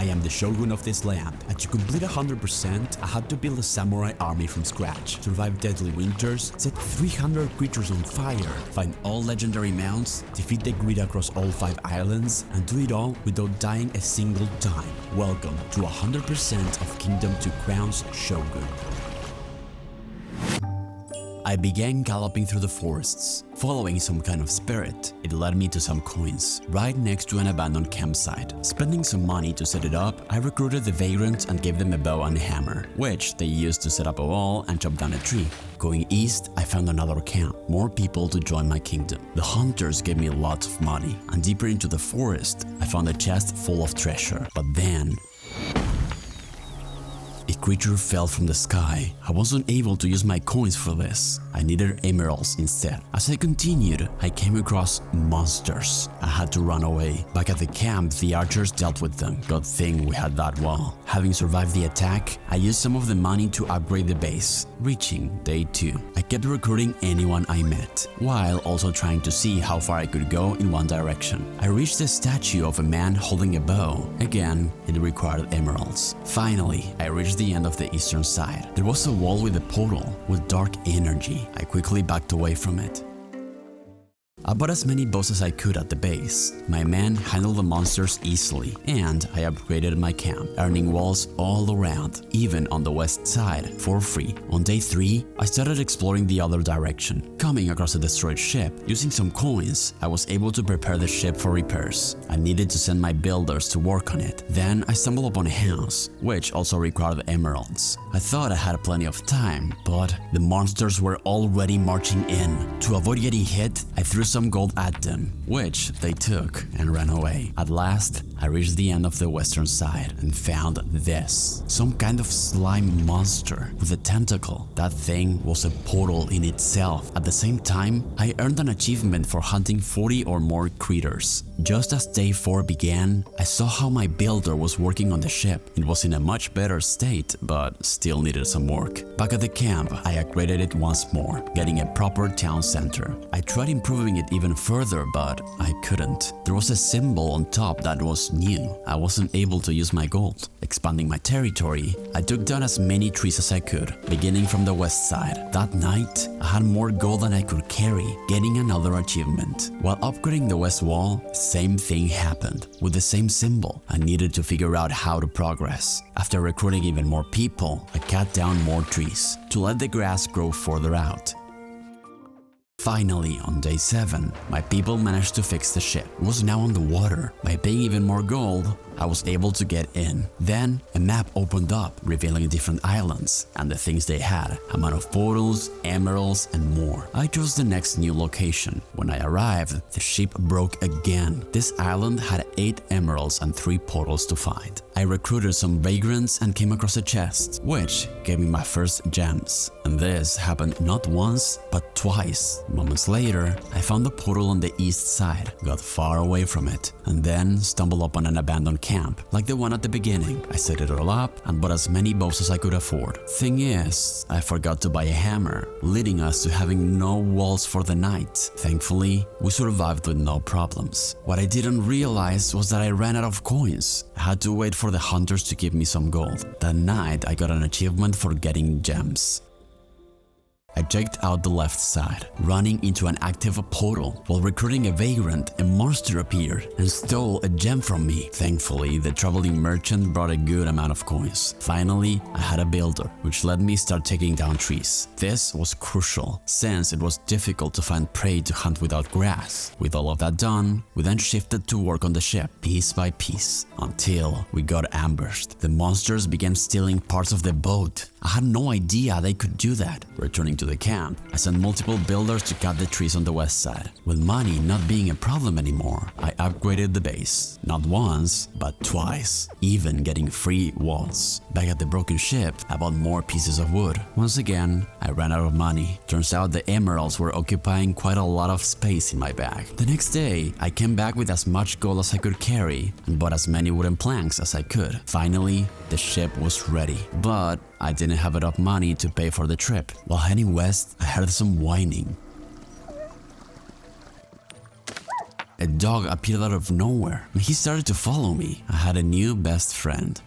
I am the Shogun of this land, and to complete 100%, I had to build a samurai army from scratch, survive deadly winters, set 300 creatures on fire, find all legendary mounts, defeat the grid across all 5 islands, and do it all without dying a single time. Welcome to 100% of Kingdom to Crown's Shogun. I began galloping through the forests. Following some kind of spirit, it led me to some coins, right next to an abandoned campsite. Spending some money to set it up, I recruited the vagrants and gave them a bow and a hammer, which they used to set up a wall and chop down a tree. Going east, I found another camp, more people to join my kingdom. The hunters gave me lots of money, and deeper into the forest, I found a chest full of treasure. But then a creature fell from the sky. I wasn't able to use my coins for this. I needed emeralds instead. As I continued, I came across monsters. I had to run away. Back at the camp, the archers dealt with them. Good thing we had that wall. Having survived the attack, I used some of the money to upgrade the base. Reaching day 2, I kept recruiting anyone I met, while also trying to see how far I could go in one direction. I reached the statue of a man holding a bow. Again, it required emeralds. Finally, I reached the end of the eastern side. There was a wall with a portal with dark energy. I quickly backed away from it. I bought as many bows as I could at the base. My men handled the monsters easily, and I upgraded my camp, earning walls all around, even on the west side, for free. On day 3, I started exploring the other direction. Coming across a destroyed ship, using some coins, I was able to prepare the ship for repairs. I needed to send my builders to work on it. Then I stumbled upon a house, which also required emeralds. I thought I had plenty of time, but the monsters were already marching in. To avoid getting hit, I threw some gold at them, which they took and ran away. At last, I reached the end of the western side and found this. Some kind of slime monster with a tentacle. That thing was a portal in itself. At the same time, I earned an achievement for hunting 40 or more critters. Just as day 4 began, I saw how my builder was working on the ship. It was in a much better state, but still needed some work. Back at the camp, I upgraded it once more, getting a proper town center. I tried improving it even further, but I couldn't. There was a symbol on top that was new. I wasn't able to use my gold. Expanding my territory, I took down as many trees as I could, beginning from the west side. That night, I had more gold than I could carry, getting another achievement. While upgrading the west wall, same thing happened. With the same symbol, I needed to figure out how to progress. After recruiting even more people, I cut down more trees to let the grass grow further out. Finally, on day 7, my people managed to fix the ship. It was now on the water. By paying even more gold, I was able to get in. Then, a map opened up, revealing different islands and the things they had, amount of portals, emeralds, and more. I chose the next new location. When I arrived, the ship broke again. This island had 8 emeralds and 3 portals to find. I recruited some vagrants and came across a chest, which gave me my first gems. And this happened not once, but twice. Moments later, I found the portal on the east side, got far away from it, and then stumbled upon an abandoned camp, like the one at the beginning. I set it all up and bought as many bows as I could afford. Thing is, I forgot to buy a hammer, leading us to having no walls for the night. Thankfully, we survived with no problems. What I didn't realize was that I ran out of coins. I had to wait for the hunters to give me some gold. That night, I got an achievement for getting gems. I checked out the left side, running into an active portal. While recruiting a vagrant, a monster appeared and stole a gem from me. Thankfully, the traveling merchant brought a good amount of coins. Finally, I had a builder, which let me start taking down trees. This was crucial, since it was difficult to find prey to hunt without grass. With all of that done, we then shifted to work on the ship, piece by piece, until we got ambushed. The monsters began stealing parts of the boat. I had no idea they could do that. Returning to the camp, I sent multiple builders to cut the trees on the west side. With money not being a problem anymore, I upgraded the base. Not once, but twice, even getting free walls. Back at the broken ship, I bought more pieces of wood. Once again, I ran out of money. Turns out the emeralds were occupying quite a lot of space in my bag. The next day, I came back with as much gold as I could carry and bought as many wooden planks as I could. Finally, the ship was ready, but I didn't have enough money to pay for the trip. While heading west, I heard some whining. a dog appeared out of nowhere and he started to follow me. I had a new best friend.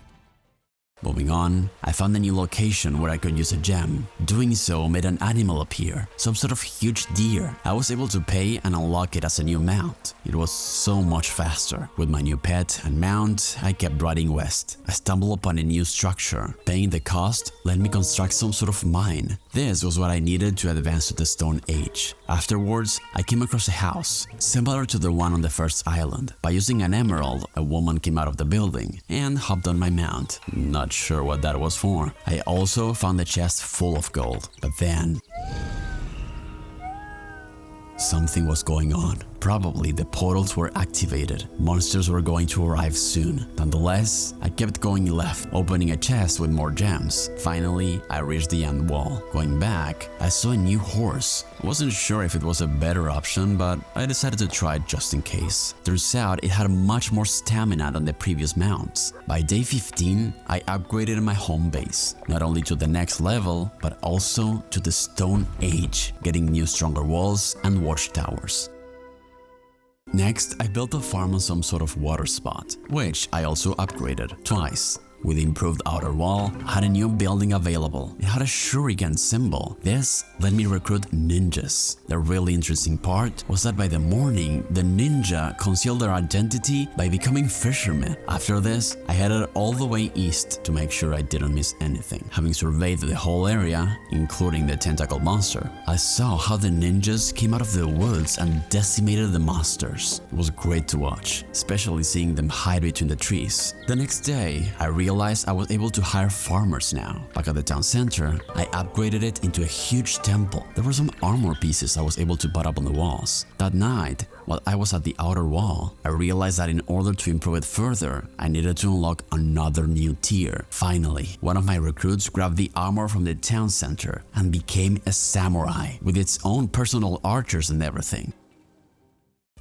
Moving on, I found a new location where I could use a gem. Doing so made an animal appear, some sort of huge deer. I was able to pay and unlock it as a new mount. It was so much faster. With my new pet and mount, I kept riding west. I stumbled upon a new structure. Paying the cost let me construct some sort of mine. This was what I needed to advance to the Stone Age. Afterwards, I came across a house, similar to the one on the first island. By using an emerald, a woman came out of the building and hopped on my mount. Not sure what that was for. I also found a chest full of gold, but then something was going on. Probably the portals were activated. Monsters were going to arrive soon. Nonetheless, I kept going left, opening a chest with more gems. Finally, I reached the end wall. Going back, I saw a new horse. I wasn't sure if it was a better option, but I decided to try it just in case. Turns out it had much more stamina than the previous mounts. By day 15, I upgraded my home base, not only to the next level, but also to the Stone Age, getting new stronger walls and watchtowers. Next, I built a farm on some sort of water spot, which I also upgraded twice. With the improved outer wall, I had a new building available. It had a shuriken symbol. This let me recruit ninjas. The really interesting part was that by the morning, the ninja concealed their identity by becoming fishermen. After this, I headed all the way east to make sure I didn't miss anything. Having surveyed the whole area, including the tentacle monster, I saw how the ninjas came out of the woods and decimated the monsters. It was great to watch, especially seeing them hide between the trees. The next day, I realized I was able to hire farmers now. Back at the town center, I upgraded it into a huge temple. There were some armor pieces I was able to put up on the walls. That night, while I was at the outer wall, I realized that in order to improve it further, I needed to unlock another new tier. Finally, one of my recruits grabbed the armor from the town center and became a samurai with its own personal archers and everything.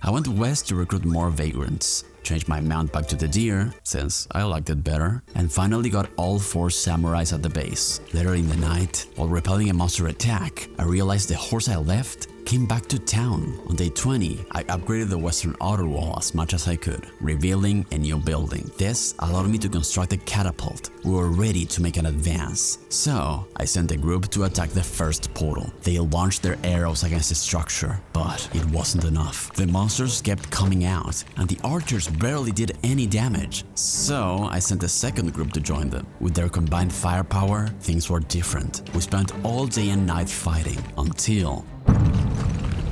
I went west to recruit more vagrants, changed my mount back to the deer, since I liked it better, and finally got all 4 samurais at the base. Later in the night, while repelling a monster attack, I realized the horse I left came back to town. On day 20, I upgraded the western outer wall as much as I could, revealing a new building. This allowed me to construct a catapult. We were ready to make an advance. So, I sent a group to attack the first portal. They launched their arrows against the structure, but it wasn't enough. The monsters kept coming out, and the archers barely did any damage. So, I sent a second group to join them. With their combined firepower, things were different. We spent all day and night fighting, until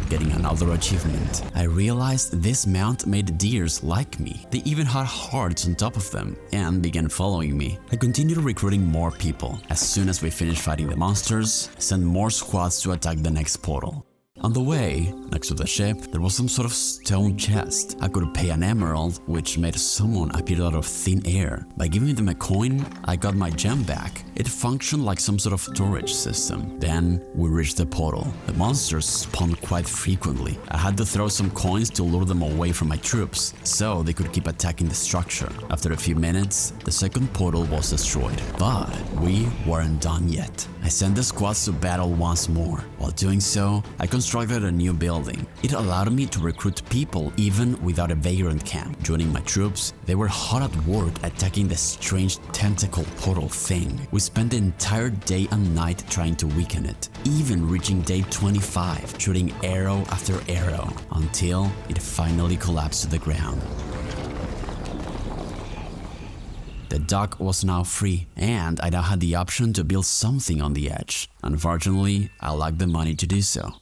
getting another achievement. I realized this mount made deers like me. They even had hearts on top of them and began following me. I continued recruiting more people. As soon as we finished fighting the monsters, I sent more squads to attack the next portal. On the way, next to the ship, there was some sort of stone chest. I could pay an emerald, which made someone appear out of thin air. By giving them a coin, I got my gem back. It functioned like some sort of storage system. Then, we reached the portal. The monsters spawned quite frequently. I had to throw some coins to lure them away from my troops, so they could keep attacking the structure. After a few minutes, the second portal was destroyed. But we weren't done yet. I sent the squads to battle once more. While doing so, I constructed a new building. It allowed me to recruit people even without a vagrant camp. Joining my troops, they were hard at work attacking the strange tentacle portal thing. We spent the entire day and night trying to weaken it, even reaching day 25, shooting arrow after arrow, until it finally collapsed to the ground. The dock was now free, and I now had the option to build something on the edge. Unfortunately, I lacked the money to do so.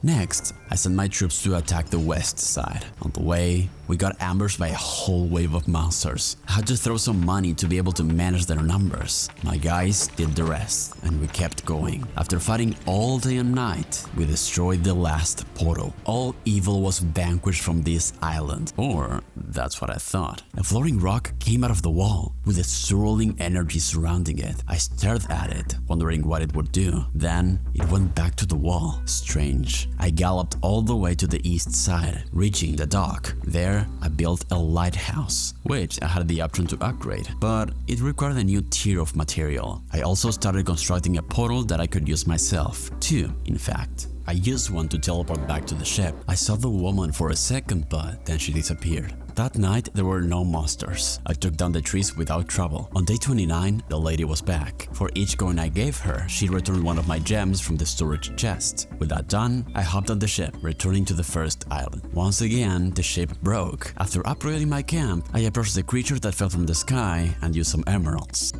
Next, I sent my troops to attack the west side. On the way, we got ambushed by a whole wave of monsters. I had to throw some money to be able to manage their numbers. My guys did the rest, and we kept going. After fighting all day and night, we destroyed the last portal. All evil was vanquished from this island, or that's what I thought. A floating rock came out of the wall, with a swirling energy surrounding it. I stared at it, wondering what it would do. Then, it went back to the wall. Strange. I galloped all the way to the east side, reaching the dock. There, I built a lighthouse, which I had the option to upgrade, but it required a new tier of material. I also started constructing a portal that I could use myself. 2, in fact. I used one to teleport back to the ship. I saw the woman for a second, but then she disappeared. That night, there were no monsters. I took down the trees without trouble. On day 29, the lady was back. For each coin I gave her, she returned one of my gems from the storage chest. With that done, I hopped on the ship, returning to the first island. Once again, the ship broke. After upgrading my camp, I approached the creature that fell from the sky and used some emeralds,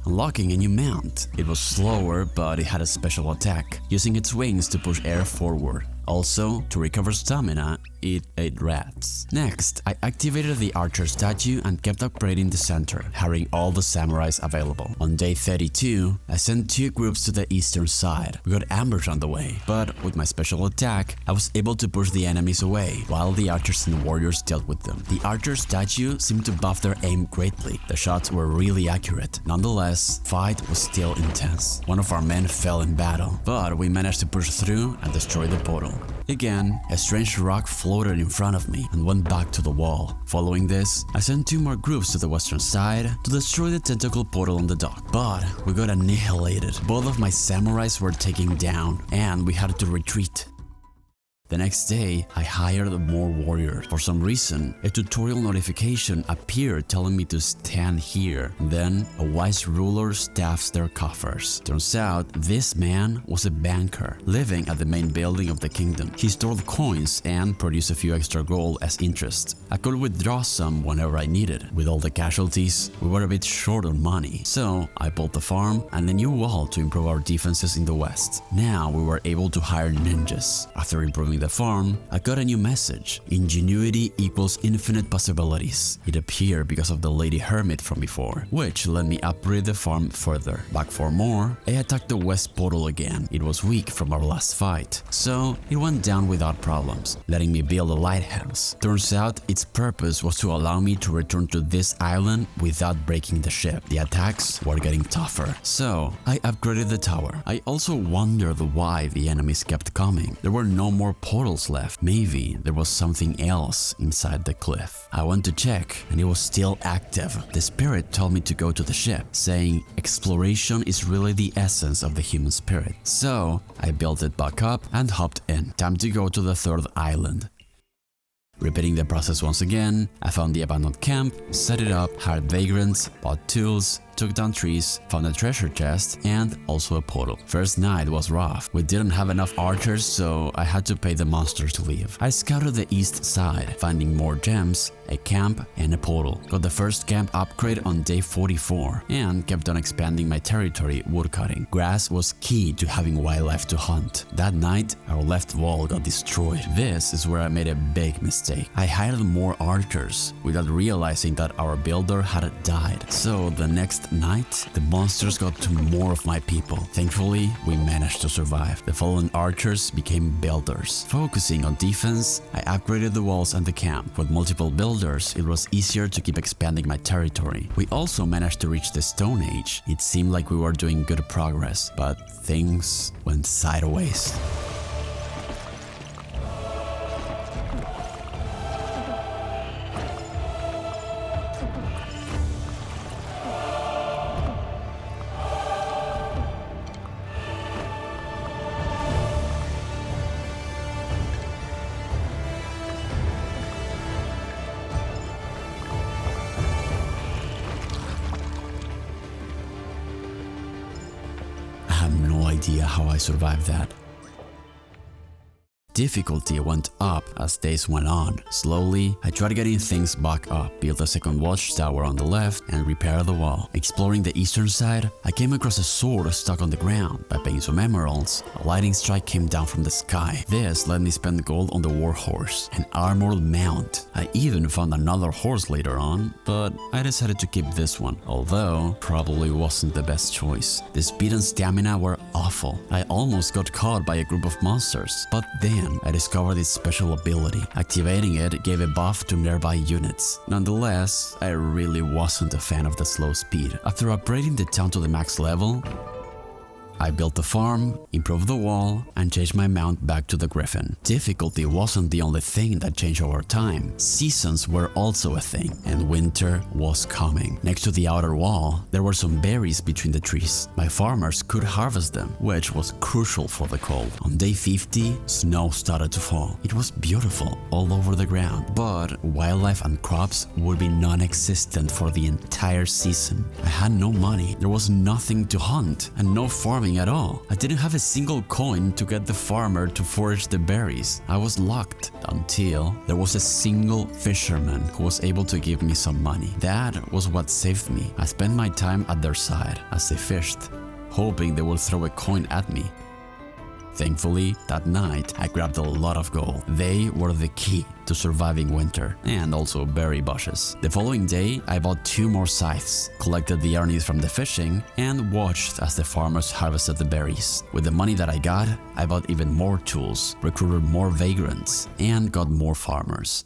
unlocking a new mount. It was slower, but it had a special attack, using its wings to push air forward. Also, to recover stamina, it ate rats. Next, I activated the archer statue and kept upgrading the center, hiring all the samurais available. On day 32, I sent 2 groups to the eastern side. We got ambushed on the way, but with my special attack, I was able to push the enemies away, while the archers and warriors dealt with them. The archer statue seemed to buff their aim greatly. The shots were really accurate. Nonetheless, fight was still intense. One of our men fell in battle, but we managed to push through and destroy the portal. Again, a strange rock floated in front of me and went back to the wall. Following this, I sent 2 more groups to the western side to destroy the tentacle portal on the dock, but we got annihilated. Both of my samurais were taken down and we had to retreat. The next day, I hired more warriors. For some reason, a tutorial notification appeared telling me to stand here. Then, a wise ruler staffs their coffers. Turns out, this man was a banker, living at the main building of the kingdom. He stored coins and produced a few extra gold as interest. I could withdraw some whenever I needed. With all the casualties, we were a bit short on money. So, I built the farm and a new wall to improve our defenses in the west. Now, we were able to hire ninjas. After improving the farm, I got a new message. Ingenuity equals infinite possibilities. It appeared because of the lady hermit from before, which let me upgrade the farm further. Back for more, I attacked the west portal again. It was weak from our last fight, so it went down without problems, letting me build a lighthouse. Turns out its purpose was to allow me to return to this island without breaking the ship. The attacks were getting tougher, so I upgraded the tower. I also wondered why the enemies kept coming. There were no more portals left. Maybe there was something else inside the cliff. I went to check and it was still active. The spirit told me to go to the ship, saying exploration is really the essence of the human spirit. So I built it back up and hopped in. Time to go to the 3rd island. Repeating the process once again, I found the abandoned camp, set it up, hired vagrants, bought tools, took down trees, found a treasure chest, and also a portal. First night was rough. We didn't have enough archers, so I had to pay the monsters to leave. I scouted the east side, finding more gems, a camp, and a portal. Got the first camp upgrade on day 44, and kept on expanding my territory woodcutting. Grass was key to having wildlife to hunt. That night, our left wall got destroyed. This is where I made a big mistake. I hired more archers without realizing that our builder had died. So the next night, the monsters got to more of my people. Thankfully, we managed to survive. The fallen archers became builders. Focusing on defense, I upgraded the walls and the camp. With multiple builders, it was easier to keep expanding my territory. We also managed to reach the Stone Age. It seemed like we were doing good progress, but things went sideways. I have no idea how I survived that. Difficulty went up as days went on. Slowly, I tried getting things back up, built a second watchtower on the left, and repaired the wall. Exploring the eastern side, I came across a sword stuck on the ground. By paying some emeralds, a lightning strike came down from the sky. This let me spend gold on the war horse, an armored mount. I even found another horse later on, but I decided to keep this one, although probably wasn't the best choice. The speed and stamina were awful. I almost got caught by a group of monsters, but then I discovered its special ability. Activating it gave a buff to nearby units. Nonetheless, I really wasn't a fan of the slow speed. After upgrading the town to the max level, I built the farm, improved the wall, and changed my mount back to the griffin. Difficulty wasn't the only thing that changed over time. Seasons were also a thing, and winter was coming. Next to the outer wall, there were some berries between the trees. My farmers could harvest them, which was crucial for the cold. On day 50, snow started to fall. It was beautiful all over the ground, but wildlife and crops would be non-existent for the entire season. I had no money, there was nothing to hunt, and no farming at all. I didn't have a single coin to get the farmer to forage the berries. I was locked until there was a single fisherman who was able to give me some money. That was what saved me. I spent my time at their side as they fished, hoping they would throw a coin at me. Thankfully, that night, I grabbed a lot of gold. They were the key to surviving winter, and also berry bushes. The following day, I bought 2 more scythes, collected the earnings from the fishing, and watched as the farmers harvested the berries. With the money that I got, I bought even more tools, recruited more vagrants, and got more farmers.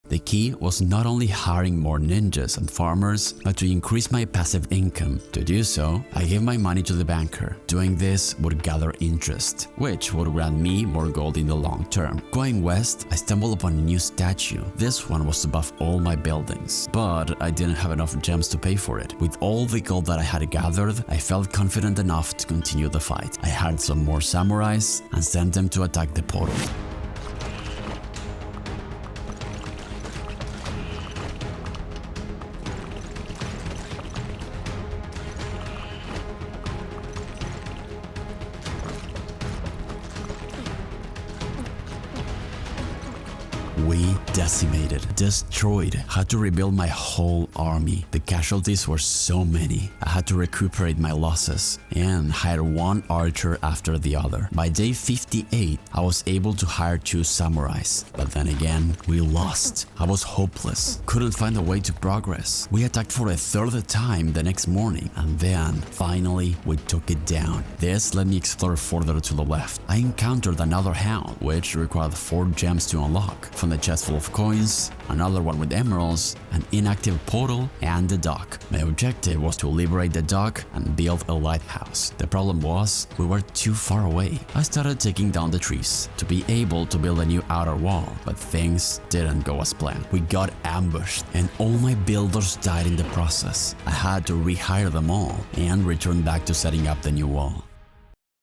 The key was not only hiring more ninjas and farmers, but to increase my passive income. To do so, I gave my money to the banker. Doing this would gather interest, which would grant me more gold in the long term. Going west, I stumbled upon a new statue. This one was above all my buildings, but I didn't have enough gems to pay for it. With all the gold that I had gathered, I felt confident enough to continue the fight. I hired some more samurais and sent them to attack the portal. We decimated, destroyed, had to rebuild my whole army. The casualties were so many. I had to recuperate my losses and hire one archer after the other. By day 58, I was able to hire 2 samurais. But then again, we lost. I was hopeless, couldn't find a way to progress. We attacked for a 3rd time the next morning, and then, finally, we took it down. This let me explore further to the left. I encountered another hound, which required 4 gems to unlock. From the chest full of coins, another one with emeralds, an inactive portal, and the dock. My objective was to liberate the dock and build a lighthouse. The problem was, we were too far away. I started taking down the trees to be able to build a new outer wall, but things didn't go as planned. We got ambushed, and all my builders died in the process. I had to rehire them all and return back to setting up the new wall.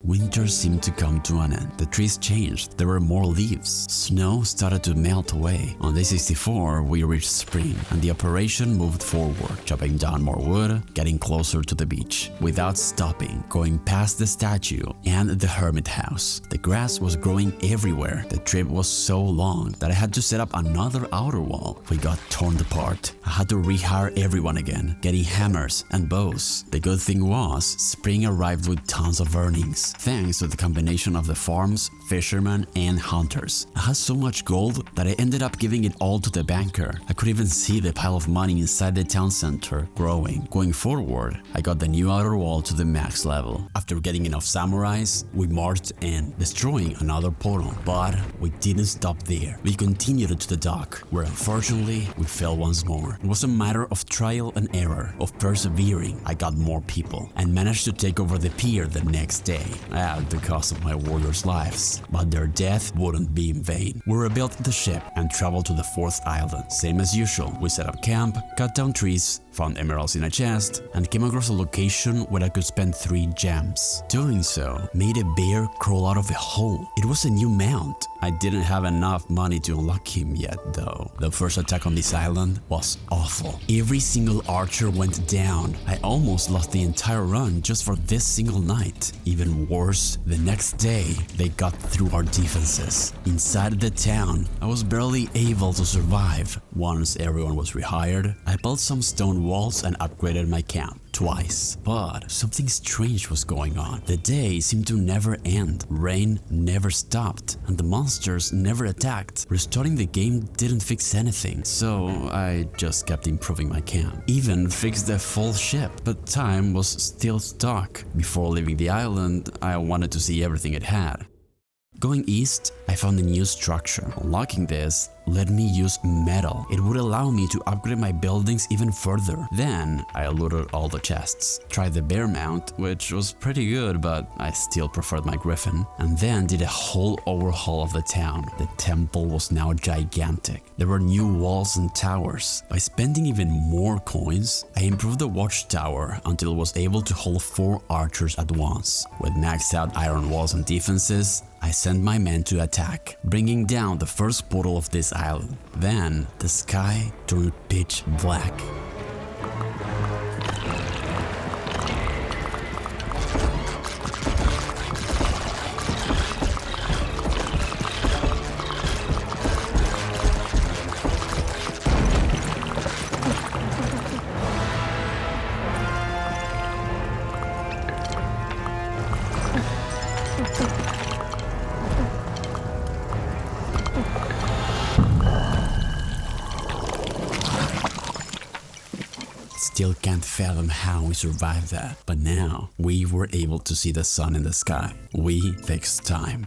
Winter seemed to come to an end. The trees changed, there were more leaves. Snow started to melt away. On day 64, we reached spring, and the operation moved forward, chopping down more wood, getting closer to the beach, without stopping, going past the statue and the hermit house. The grass was growing everywhere. The trip was so long that I had to set up another outer wall. We got torn apart. I had to rehire everyone again, getting hammers and bows. The good thing was, spring arrived with tons of earnings. Thanks to the combination of the farms, fishermen, and hunters. I had so much gold that I ended up giving it all to the banker. I could even see the pile of money inside the town center growing. Going forward, I got the new outer wall to the max level. After getting enough samurais, we marched in, destroying another portal. But we didn't stop there. We continued to the dock, where unfortunately we fell once more. It was a matter of trial and error, of persevering. I got more people and managed to take over the pier the next day. At the cost of my warriors' lives, but their death wouldn't be in vain. We rebuilt the ship and traveled to the 4th island. Same as usual, we set up camp, cut down trees, found emeralds in a chest, and came across a location where I could spend 3 gems. Doing so made a bear crawl out of a hole. It was a new mount. I didn't have enough money to unlock him yet though. The first attack on this island was awful. Every single archer went down. I almost lost the entire run just for this single night. Even worse, the next day they got through our defenses. Inside the town, I was barely able to survive. Once everyone was rehired, I built some stone walls and upgraded my camp twice. But something strange was going on. The day seemed to never end. Rain never stopped, and the monsters never attacked. Restoring the game didn't fix anything, so I just kept improving my camp. Even fixed the full ship, but time was still stuck. Before leaving the island, I wanted to see everything it had. Going east, I found a new structure. Unlocking this let me use metal. It would allow me to upgrade my buildings even further. Then I looted all the chests, tried the bear mount, which was pretty good, but I still preferred my griffin, and then did a whole overhaul of the town. The temple was now gigantic. There were new walls and towers. By spending even more coins, I improved the watchtower until it was able to hold 4 archers at once. With maxed out iron walls and defenses, I sent my men to attack, bringing down the first portal of this island. Then the sky turned pitch black. Still can't fathom how we survived that, but now we were able to see the sun in the sky. We fixed time.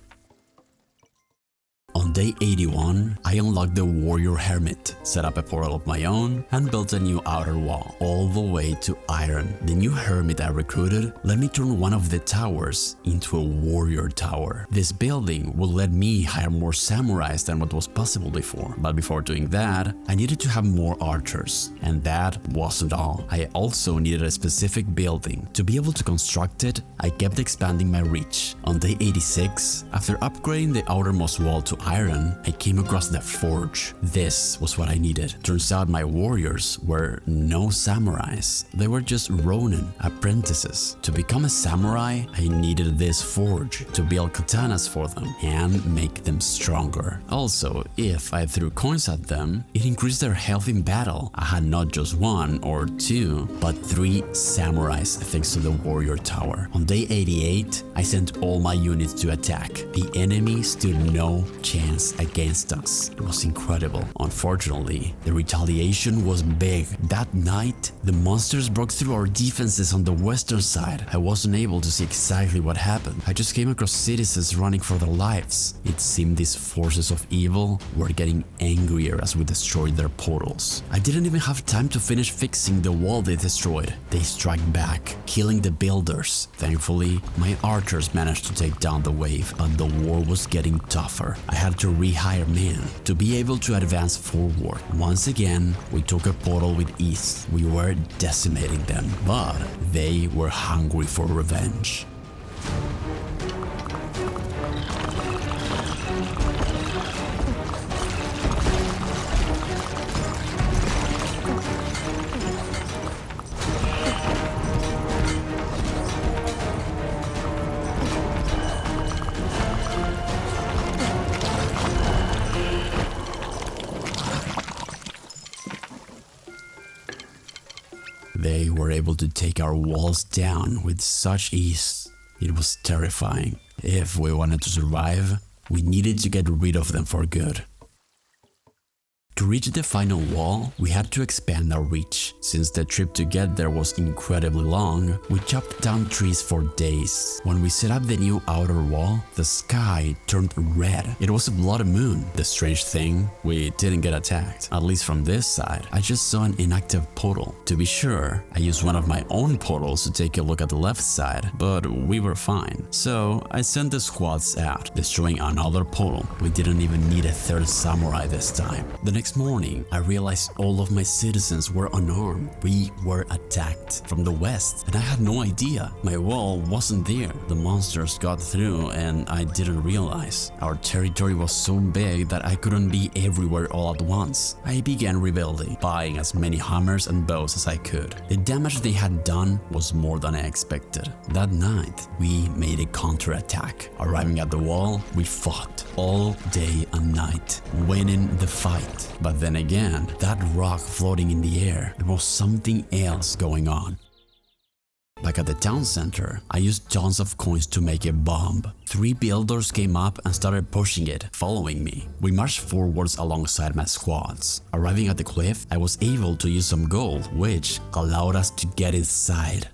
On day 81, I unlocked the Warrior Hermit, set up a portal of my own, and built a new outer wall, all the way to iron. The new hermit I recruited let me turn one of the towers into a warrior tower. This building will let me hire more samurais than what was possible before. But before doing that, I needed to have more archers. And that wasn't all. I also needed a specific building. To be able to construct it, I kept expanding my reach. On day 86, after upgrading the outermost wall to iron, I came across the forge. This was what I needed. Turns out my warriors were no samurais. They were just ronin, apprentices. To become a samurai, I needed this forge to build katanas for them and make them stronger. Also, if I threw coins at them, it increased their health in battle. I had not just 1 or 2, but 3 samurais thanks to the warrior tower. On day 88, I sent all my units to attack. The enemy stood no chance against us. It was incredible. Unfortunately, the retaliation was big. That night, the monsters broke through our defenses on the western side. I wasn't able to see exactly what happened. I just came across citizens running for their lives. It seemed these forces of evil were getting angrier as we destroyed their portals. I didn't even have time to finish fixing the wall they destroyed. They struck back, killing the builders. Thankfully, my archers managed to take down the wave, but the war was getting tougher. I had to rehire men to be able to advance forward. Once again, we took a portal with ease. We were decimating them, but they were hungry for revenge. They were able to take our walls down with such ease. It was terrifying. If we wanted to survive, we needed to get rid of them for good. To reach the final wall, we had to expand our reach. Since the trip to get there was incredibly long, we chopped down trees for days. When we set up the new outer wall, the sky turned red. It was a bloody moon. The strange thing, we didn't get attacked. At least from this side, I just saw an inactive portal. To be sure, I used one of my own portals to take a look at the left side, but we were fine. So I sent the squads out, destroying another portal. We didn't even need a third samurai this time. The next morning, I realized all of my citizens were unarmed. We were attacked from the west, and I had no idea. My wall wasn't there. The monsters got through, and I didn't realize. Our territory was so big that I couldn't be everywhere all at once. I began rebuilding, buying as many hammers and bows as I could. The damage they had done was more than I expected. That night, we made a counterattack. Arriving at the wall, we fought all day and night, winning the fight. But then again, that rock floating in the air, there was something else going on. Back at the town center, I used tons of coins to make a bomb. 3 builders came up and started pushing it, following me. We marched forwards alongside my squads. Arriving at the cliff, I was able to use some gold, which allowed us to get inside.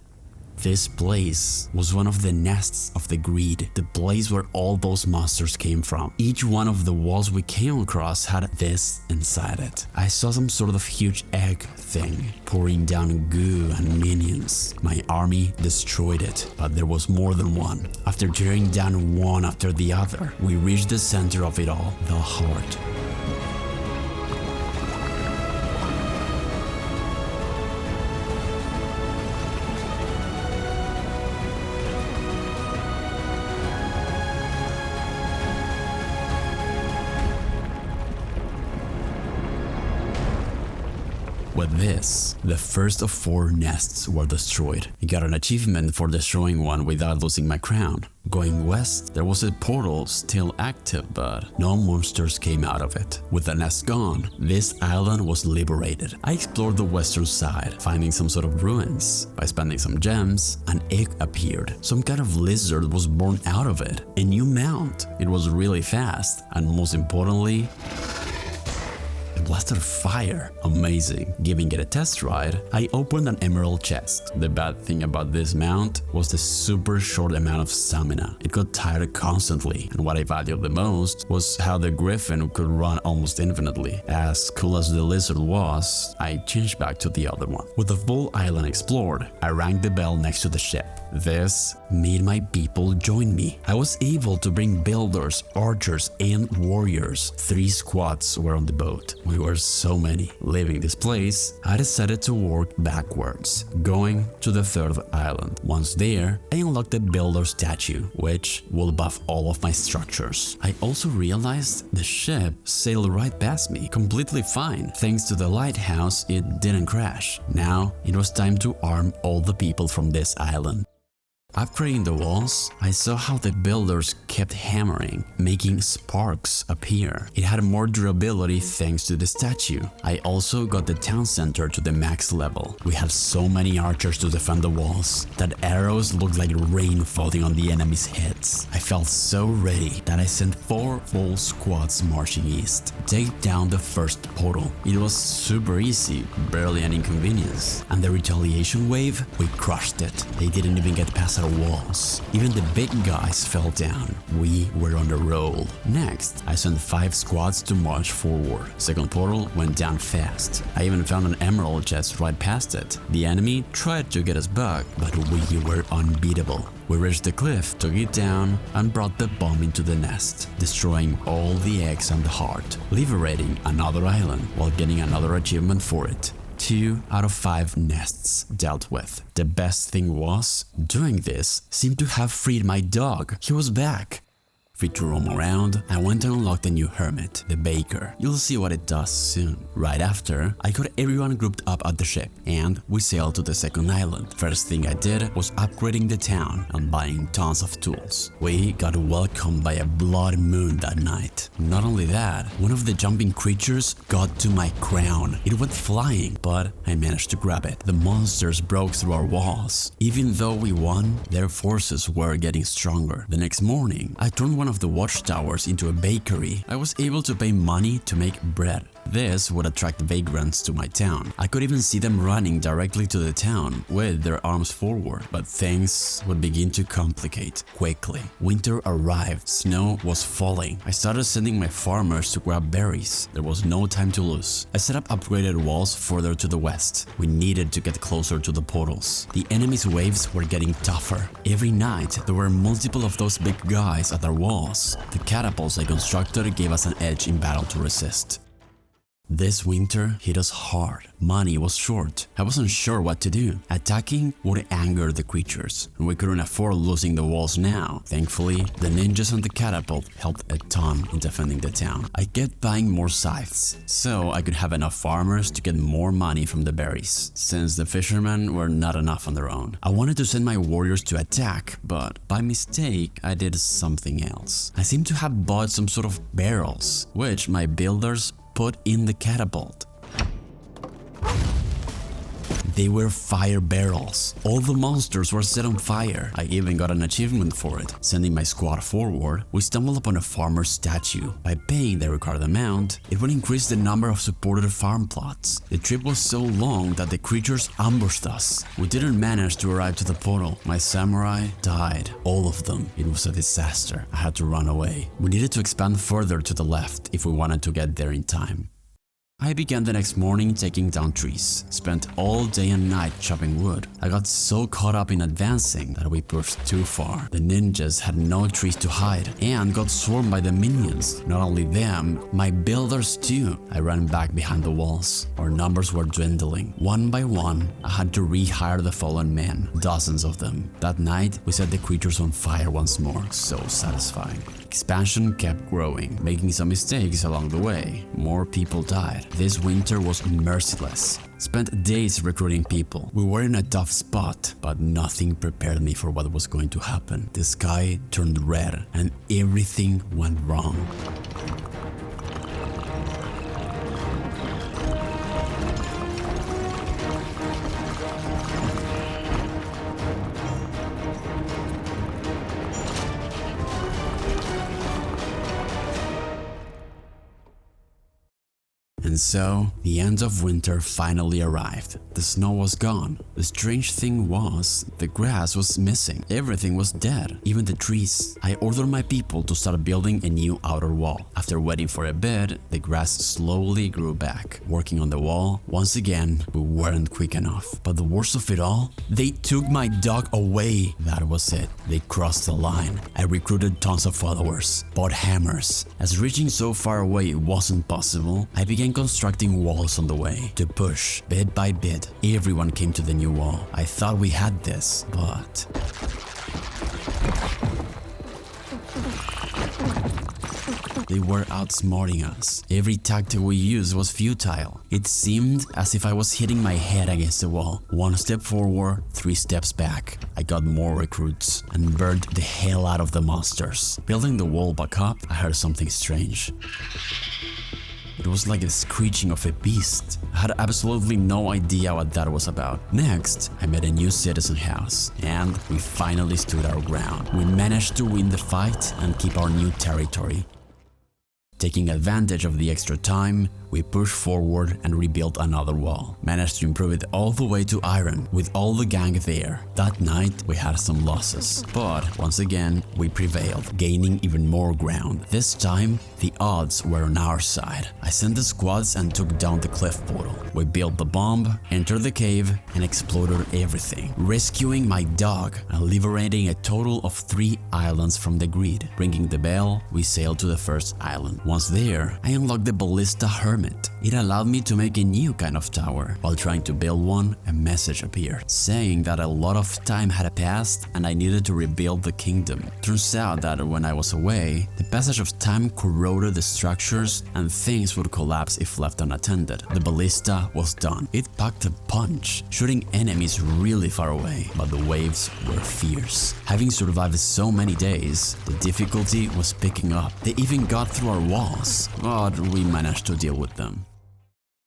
This place was one of the nests of the greed, the place where all those monsters came from. Each one of the walls we came across had this inside it. I saw some sort of huge egg thing pouring down goo and minions. My army destroyed it, but there was more than one. After tearing down one after the other, we reached the center of it all, the heart. With this, the first of 4 nests were destroyed. I got an achievement for destroying one without losing my crown. Going west, there was a portal still active, but no monsters came out of it. With the nest gone, this island was liberated. I explored the western side, finding some sort of ruins. By spending some gems, an egg appeared. Some kind of lizard was born out of it. A new mount. It was really fast, and most importantly, blasted fire. Amazing. Giving it a test ride, I opened an emerald chest. The bad thing about this mount was the super short amount of stamina. It got tired constantly, and what I valued the most was how the griffin could run almost infinitely. As cool as the lizard was, I changed back to the other one. With the full island explored, I rang the bell next to the ship. This made my people join me. I was able to bring builders, archers, and warriors. 3 squads were on the boat. We were so many. Leaving this place, I decided to work backwards, going to the 3rd island. Once there, I unlocked the builder statue, which will buff all of my structures. I also realized the ship sailed right past me, completely fine. Thanks to the lighthouse, it didn't crash. Now, it was time to arm all the people from this island. Upgrading the walls, I saw how the builders kept hammering, making sparks appear. It had more durability thanks to the statue. I also got the town center to the max level. We had so many archers to defend the walls that arrows looked like rain falling on the enemy's heads. I felt so ready that I sent 4 full squads marching east. Take down the first portal. It was super easy, barely an inconvenience. And the retaliation wave, we crushed it. They didn't even get past our walls. Even the big guys fell down. We were on the roll. Next, I sent 5 squads to march forward. Second portal went down fast. I even found an emerald chest right past it. The enemy tried to get us back, but we were unbeatable. We reached the cliff, took it down, and brought the bomb into the nest, destroying all the eggs and the heart, liberating another island while getting another achievement for it. 2 out of 5 nests dealt with. The best thing was, doing this seemed to have freed my dog. He was back. Free to roam around, I went and unlocked a new hermit, the baker. You'll see what it does soon. Right after, I got everyone grouped up at the ship, and we sailed to the second island. First thing I did was upgrading the town and buying tons of tools. We got welcomed by a blood moon that night. Not only that, one of the jumping creatures got to my crown. It went flying, but I managed to grab it. The monsters broke through our walls. Even though we won, their forces were getting stronger. The next morning, I turned one of the watchtowers into a bakery. I was able to pay money to make bread. This would attract vagrants to my town. I could even see them running directly to the town with their arms forward, but things would begin to complicate quickly. Winter arrived, snow was falling. I started sending my farmers to grab berries. There was no time to lose. I set up upgraded walls further to the west. We needed to get closer to the portals. The enemy's waves were getting tougher. Every night, there were multiple of those big guys at our walls. The catapults I constructed gave us an edge in battle to resist. This winter hit us hard. Money was short. I wasn't sure what to do. Attacking would anger the creatures, and we couldn't afford losing the walls now. Thankfully, the ninjas and the catapult helped a ton in defending the town. I kept buying more scythes, so I could have enough farmers to get more money from the berries, since the fishermen were not enough on their own. I wanted to send my warriors to attack, but by mistake, I did something else. I seem to have bought some sort of barrels, which my builders put in the catapult. They were fire barrels. All the monsters were set on fire. I even got an achievement for it. Sending my squad forward, we stumbled upon a farmer's statue. By paying the required amount, it would increase the number of supported farm plots. The trip was so long that the creatures ambushed us. We didn't manage to arrive to the portal. My samurai died. All of them. It was a disaster. I had to run away. We needed to expand further to the left if we wanted to get there in time. I began the next morning taking down trees, spent all day and night chopping wood. I got so caught up in advancing that we pushed too far. The ninjas had no trees to hide and got swarmed by the minions. Not only them, my builders too. I ran back behind the walls. Our numbers were dwindling. One by one, I had to rehire the fallen men, dozens of them. That night, we set the creatures on fire once more. So satisfying. Expansion kept growing, making some mistakes along the way. More people died. This winter was merciless. Spent days recruiting people. We were in a tough spot, but nothing prepared me for what was going to happen. The sky turned red and everything went wrong. And so, the end of winter finally arrived. The snow was gone. The strange thing was, the grass was missing. Everything was dead, even the trees. I ordered my people to start building a new outer wall. After waiting for a bit, the grass slowly grew back. Working on the wall, once again, we weren't quick enough. But the worst of it all, they took my dog away. That was it. They crossed the line. I recruited tons of followers, bought hammers. As reaching so far away wasn't possible, I began constructing walls on the way. To push, bit by bit, everyone came to the new wall. I thought we had this, but... they were outsmarting us. Every tactic we used was futile. It seemed as if I was hitting my head against the wall. One step forward, 3 steps back. I got more recruits and burned the hell out of the monsters. Building the wall back up, I heard something strange. It was like the screeching of a beast. I had absolutely no idea what that was about. Next, I met a new citizen house, and we finally stood our ground. We managed to win the fight and keep our new territory. Taking advantage of the extra time, we pushed forward and rebuilt another wall. Managed to improve it all the way to iron, with all the gang there. That night, we had some losses, but once again, we prevailed, gaining even more ground. This time, the odds were on our side. I sent the squads and took down the cliff portal. We built the bomb, entered the cave, and exploded everything, rescuing my dog and liberating a total of 3 islands from the grid. Ringing the bell, we sailed to the first island. Once there, I unlocked the Ballista Hermit. It allowed me to make a new kind of tower. While trying to build one, a message appeared, saying that a lot of time had passed and I needed to rebuild the kingdom. Turns out that when I was away, the passage of time corroded the structures and things would collapse if left unattended. The ballista was done. It packed a punch, shooting enemies really far away, but the waves were fierce. Having survived so many days, the difficulty was picking up. They even got through our walls, but we managed to deal with them.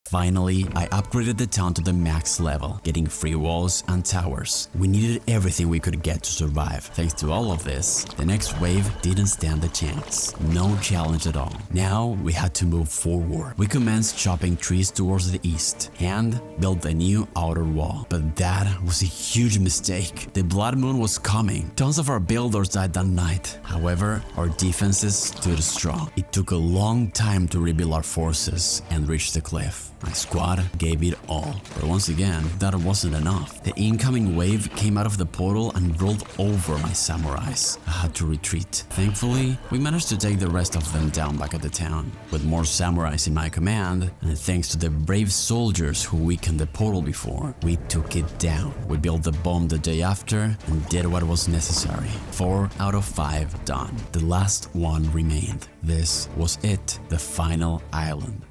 Finally, I upgraded the town to the max level, getting free walls and towers. We needed everything we could get to survive. Thanks to all of this, the next wave didn't stand a chance. No challenge at all. Now we had to move forward. We commenced chopping trees towards the east and built a new outer wall. But that was a huge mistake. The blood moon was coming. Tons of our builders died that night. However, our defenses stood strong. It took a long time to rebuild our forces and reach the cliff. My squad gave it all, but once again, that wasn't enough. The incoming wave came out of the portal and rolled over my samurais. I had to retreat. Thankfully, we managed to take the rest of them down back at the town. With more samurais in my command, and thanks to the brave soldiers who weakened the portal before, we took it down. We built the bomb the day after and did what was necessary. 4 out of 5 done. The last one remained. This was it, the final island.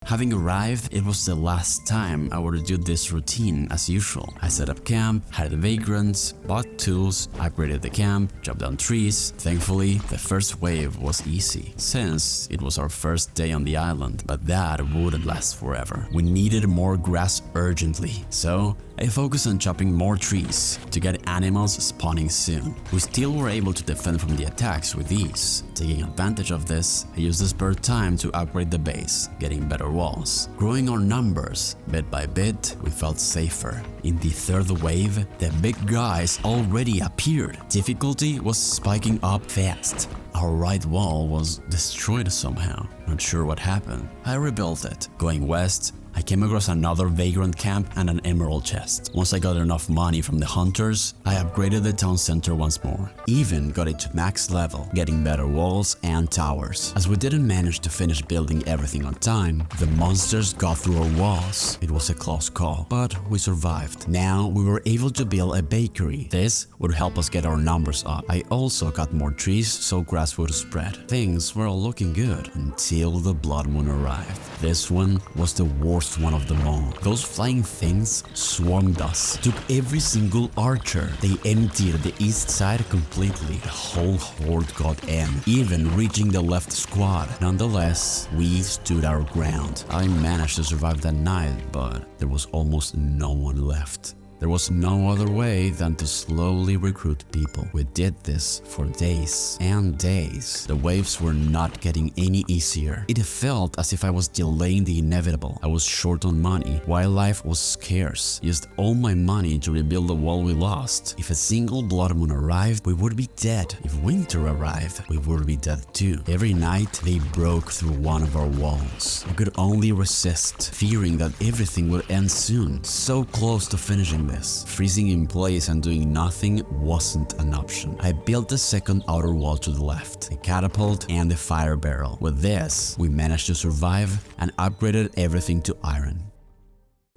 Having arrived, it was the last time I would do this routine as usual. I set up camp, hired vagrants, bought tools, upgraded the camp, chopped down trees. Thankfully, the first wave was easy, since it was our first day on the island, but that wouldn't last forever. We needed more grass urgently, so I focused on chopping more trees to get animals spawning soon. We still were able to defend from the attacks with ease. Taking advantage of this, I used the spare time to upgrade the base, getting better walls. Growing our numbers, bit by bit, we felt safer. In the third wave, the big guys already appeared. Difficulty was spiking up fast. Our right wall was destroyed somehow. Not sure what happened. I rebuilt it. Going west, I came across another vagrant camp and an emerald chest. Once I got enough money from the hunters, I upgraded the town center once more. Even got it to max level, getting better walls and towers. As we didn't manage to finish building everything on time, the monsters got through our walls. It was a close call, but we survived. Now we were able to build a bakery. This would help us get our numbers up. I also got more trees so grass would spread. Things were all looking good until the blood moon arrived. This one was the worst one of them all. Those flying things swarmed us, took every single archer. They emptied the east side completely. The whole horde got in, even reaching the left squad. Nonetheless, we stood our ground. I managed to survive that night, but there was almost no one left. There was no other way than to slowly recruit people. We did this for days and days. The waves were not getting any easier. It felt as if I was delaying the inevitable. I was short on money. Wildlife was scarce. Used all my money to rebuild the wall we lost. If a single blood moon arrived, we would be dead. If winter arrived, we would be dead too. Every night, they broke through one of our walls. I could only resist, fearing that everything would end soon. So close to finishing this. Freezing in place and doing nothing wasn't an option. I built the second outer wall to the left, a catapult and a fire barrel. With this, we managed to survive and upgraded everything to iron.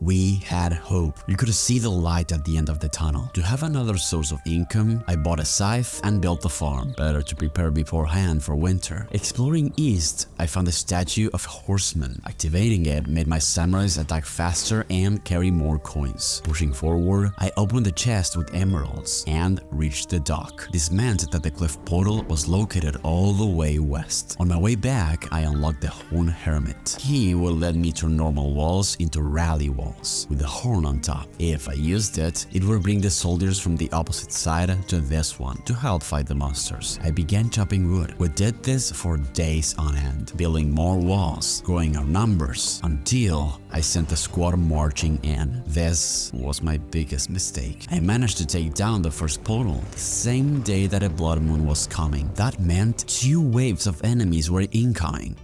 We had hope. You could see the light at the end of the tunnel. To have another source of income, I bought a scythe and built a farm. Better to prepare beforehand for winter. Exploring east, I found a statue of horsemen. Activating it made my samurais attack faster and carry more coins. Pushing forward, I opened the chest with emeralds and reached the dock. This meant that the cliff portal was located all the way west. On my way back, I unlocked the Horn Hermit. He will let me turn normal walls into rally walls with the horn on top. If I used it, it would bring the soldiers from the opposite side to this one to help fight the monsters. I began chopping wood. We did this for days on end, building more walls, growing our numbers, until I sent the squad marching in. This was my biggest mistake. I managed to take down the first portal the same day that a blood moon was coming. That meant 2 waves of enemies were incoming.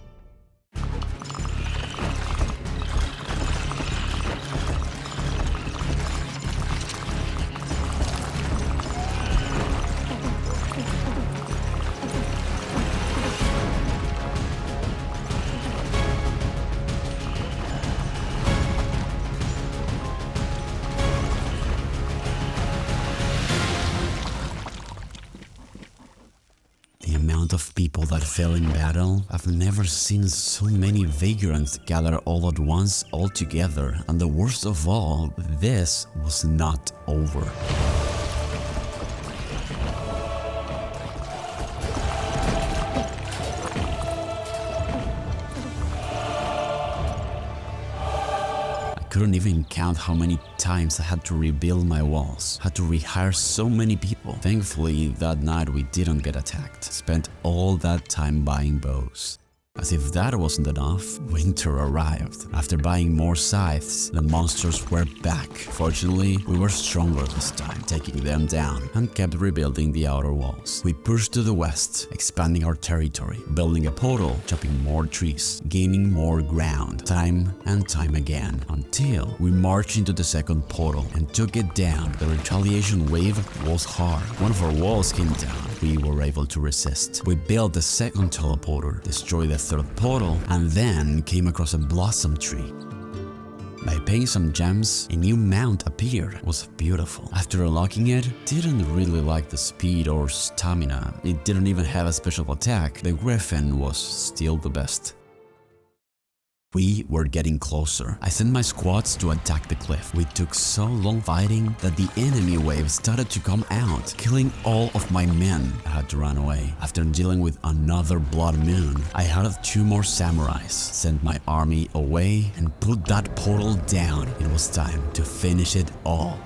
The amount of people that fell in battle, I've never seen so many vagrants gather all at once, all together, and the worst of all, this was not over. I couldn't even count how many times I had to rebuild my walls, had to rehire so many people. Thankfully, that night we didn't get attacked. Spent all that time buying bows. As if that wasn't enough, winter arrived. After buying more scythes, the monsters were back. Fortunately, we were stronger this time, taking them down and kept rebuilding the outer walls. We pushed to the west, expanding our territory, building a portal, chopping more trees, gaining more ground, time and time again, until we marched into the second portal and took it down. The retaliation wave was hard. One of our walls came down. We were able to resist. We built the second teleporter, destroyed the third portal, and then came across a blossom tree. By paying some gems, a new mount appeared. It was beautiful. After unlocking it, didn't really like the speed or stamina. It didn't even have a special attack. The griffin was still the best. We were getting closer. I sent my squads to attack the cliff. We took so long fighting that the enemy wave started to come out, killing all of my men. I had to run away. After dealing with another blood moon, I hired 2 more samurais, sent my army away, and put that portal down. It was time to finish it all.